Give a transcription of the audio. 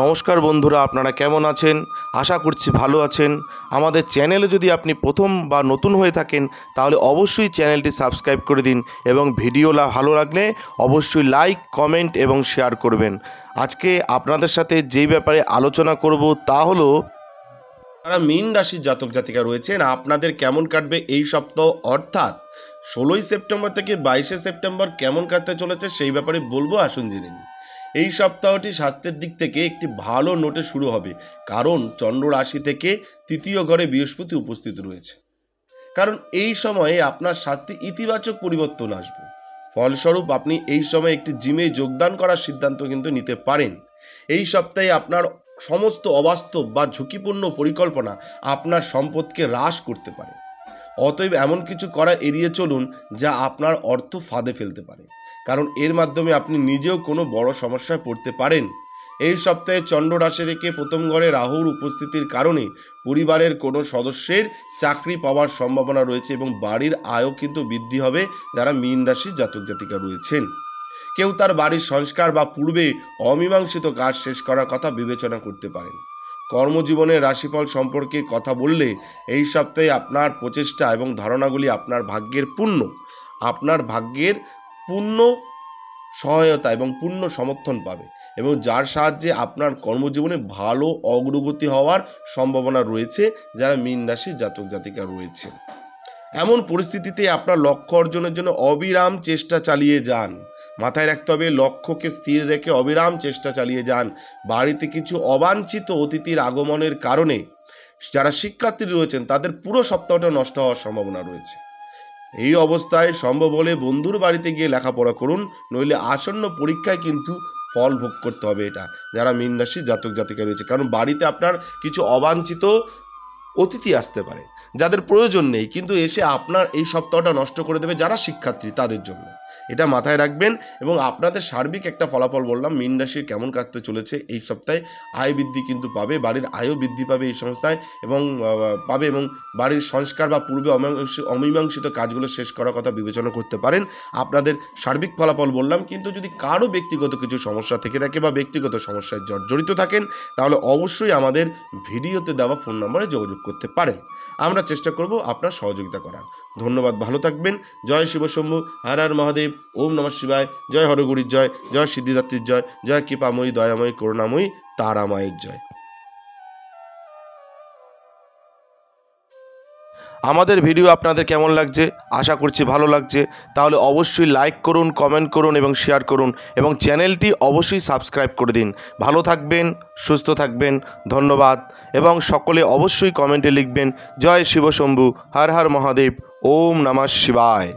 নমস্কার বন্ধুরা, আপনারা কেমন আছেন? আশা করছি ভালো আছেন। আমাদের চ্যানেলে যদি আপনি প্রথম বা নতুন হয়ে থাকেন তাহলে অবশ্যই চ্যানেলটি সাবস্ক্রাইব করে দিন এবং ভিডিও ভালো লাগলে অবশ্যই লাইক, কমেন্ট এবং শেয়ার করবেন। আজকে আপনাদের সাথে যেই ব্যাপারে আলোচনা করব তা হলো যারা মীন রাশির জাতক জাতিকা রয়েছেন আপনাদের কেমন কাটবে এই সপ্তাহ, অর্থাৎ 16ই সেপ্টেম্বর থেকে 22শে সেপ্টেম্বর কেমন কাটতে চলেছে সেই ব্যাপারে বলবো। আসুন জেনে নিন। এই সপ্তাহটি স্বাস্থ্যের দিক থেকে একটি ভালো নোটে শুরু হবে, কারণ চন্দ্র রাশি থেকে তৃতীয় ঘরে বৃহস্পতি উপস্থিত রয়েছে। কারণ এই সময়ে আপনার স্বাস্থ্যে ইতিবাচক পরিবর্তন আসবে। ফলস্বরূপ আপনি এই সময় একটি জিমে যোগদান করার সিদ্ধান্ত কিন্তু নিতে পারেন। এই সপ্তাহে আপনার সমস্ত অবাস্তব বা ঝুঁকিপূর্ণ পরিকল্পনা আপনার সম্পদকে হ্রাস করতে পারে। অতএব এমন কিছু করা এড়িয়ে চলুন যা আপনার অর্থ ফাঁদে ফেলতে পারে, কারণ এর মাধ্যমে আপনি নিজেও কোনো বড় সমস্যায় পড়তে পারেন। এই সপ্তাহে চন্দ্র রাশি থেকে প্রথম ঘরে রাহুর উপস্থিতির কারণে পরিবারের কোনো সদস্যের চাকরি পাওয়ার সম্ভাবনা রয়েছে এবং বাড়ির আয়ও কিন্তু বৃদ্ধি হবে যারা মীন রাশির জাতক জাতিকা রয়েছেন। কেউ তার বাড়ির সংস্কার বা পূর্বে অমীমাংসিত কাজ শেষ করার কথা বিবেচনা করতে পারেন। কর্মজীবনের রাশিফল সম্পর্কে কথা বললে এই সপ্তাহে আপনার প্রচেষ্টা এবং ধারণাগুলি আপনার ভাগ্যের পূর্ণ সহায়তা এবং পূর্ণ সমর্থন পাবে এবং যার সাহায্যে আপনার কর্মজীবনে ভালো অগ্রগতি হওয়ার সম্ভাবনা রয়েছে যারা মীন রাশির জাতক জাতিকা রয়েছে। এমন পরিস্থিতিতে আপনার লক্ষ্য অর্জনের জন্য অবিরাম চেষ্টা চালিয়ে যান। মাথায় রাখতে হবে, লক্ষ্যকে স্থির রেখে অবিরাম চেষ্টা চালিয়ে যান। বাড়িতে কিছু অবাঞ্ছিত অতিথির আগমনের কারণে যারা শিক্ষার্থী রয়েছেন তাদের পুরো সপ্তাহটা নষ্ট হওয়ার সম্ভাবনা রয়েছে। এই অবস্থায় সম্ভব হলে বন্ধুর বাড়িতে গিয়ে লেখাপড়া করুন, নইলে আসন্ন পরীক্ষায় কিন্তু ফল ভোগ করতে হবে এটা যারা মীন রাশির জাতক জাতিকা রয়েছে। কারণ বাড়িতে আপনার কিছু অবাঞ্ছিত অতিথি আসতে পারে যাদের প্রয়োজন নেই, কিন্তু এসে আপনার এই সপ্তাহটা নষ্ট করে দেবে যারা শিক্ষার্থী তাদের জন্য। এটা মাথায় রাখবেন। এবং আপনাদের সার্বিক একটা ফলাফল বললাম, মীন রাশির কেমন কাটতে চলেছে এই সপ্তাহে। আয় বৃদ্ধি কিন্তু পাবে, বাড়ির আয়ও বৃদ্ধি পাবে এই সংস্থায় এবং বাড়ির সংস্কার বা পূর্বে অমীমাংসিত কাজগুলো শেষ করার কথা বিবেচনা করতে পারেন। আপনাদের সার্বিক ফলাফল বললাম, কিন্তু যদি কারো ব্যক্তিগত কিছু সমস্যা থেকে থাকে বা ব্যক্তিগত সমস্যায় জড়িত থাকেন তাহলে অবশ্যই আমাদের ভিডিওতে দেওয়া ফোন নম্বরে যোগাযোগ করতে পারেন। আমরা চেষ্টা করব আপনার সহযোগিতা করার। ধন্যবাদ, ভালো থাকবেন। জয় শিব শম্ভু, হর হর মহাদেব, ওম নমঃ শিবায়, জয় হরগুরির জয়, জয় সিদ্ধিদাত্রীর জয়, জয় কৃপাময়ী, দয়াময়ী, করুণাময়ী তারামায়ের জয়। আমাদের ভিডিও আপনাদের কেমন লাগছে? আশা করছি ভালো লাগছে। তাহলে অবশ্যই লাইক করুন, কমেন্ট করুন এবং শেয়ার করুন এবং চ্যানেলটি অবশ্যই সাবস্ক্রাইব করে দিন। ভালো থাকবেন, সুস্থ থাকবেন, ধন্যবাদ। এবং সকলে অবশ্যই কমেন্টে লিখবেন জয় শিব শম্ভু, হর হর মহাদেব, ওম নমঃ শিবায়।